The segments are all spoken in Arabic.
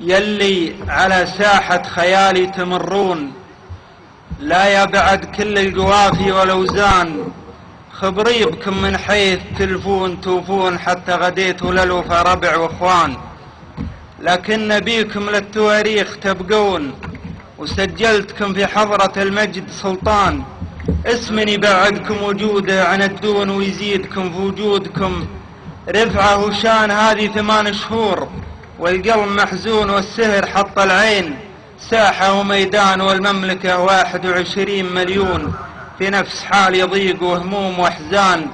يلي على ساحة خيالي تمرون، لا يبعد كل القوافي والأوزان، خبري بكم من حيث تلفون توفون، حتى غديتوا للوفا ربع واخوان. لكن نبيكم للتواريخ تبقون، وسجلتكم في حضرة المجد سلطان. اسمني بعدكم وجوده عن الدون، ويزيدكم في وجودكم رفعه وشان. هذه 8 شهور والقلب محزون، والسهر حط العين ساحة وميدان، والمملكة 21 مليون في نفس حال يضيق وهموم واحزان.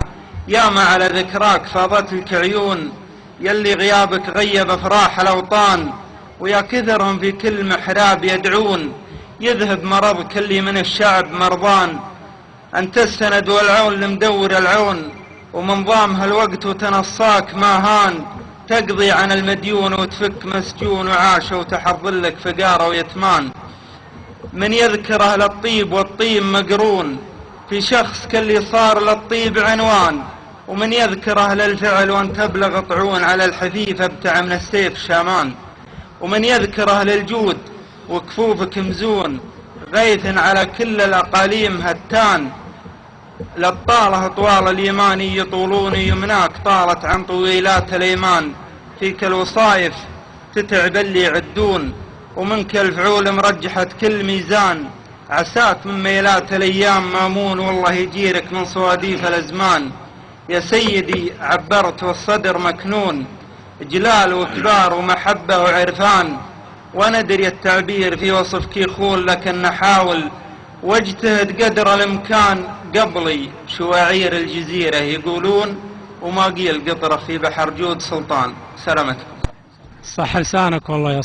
ياما على ذكراك فاضتلك عيون، يلي غيابك غيب افراح الاوطان، ويا كثرهم في كل محراب يدعون، يذهب مرضك اللي من الشعب مرضان. انت السند والعون لمدور العون، ومن ضامها الوقت وتنصاك ما هان، تقضي عن المديون وتفك مسجون، وعاش وتحضلك فقاره ويتمان. من يذكر اهل الطيب والطيب مقرون، في شخص كاللي صار للطيب عنوان. ومن يذكر اهل الفعل وان تبلغ طعون، على الحفيف ابتع من السيف شامان. ومن يذكر اهل الجود وكفوفك مزون، غيث على كل الاقاليم هتان. للطالة طوال اليمان يطولون، يمناك طالت عن طويلات الايمان. فيك الوصايف تتعب اللي يعدون، ومنك الفعول مرجحة كل ميزان. عساك من ميلات الايام مامون، والله يجيرك من صواديف الازمان. يا سيدي عبرت والصدر مكنون، جلال وكبار ومحبة وعرفان. وندري التعبير في وصفك يخول، لكن نحاول واجتهد قدر الامكان. قبلي شواعير الجزيرة يقولون، وما قيل قطرة في بحر جود سلطان. سلامتكم. صح لسانك والله يا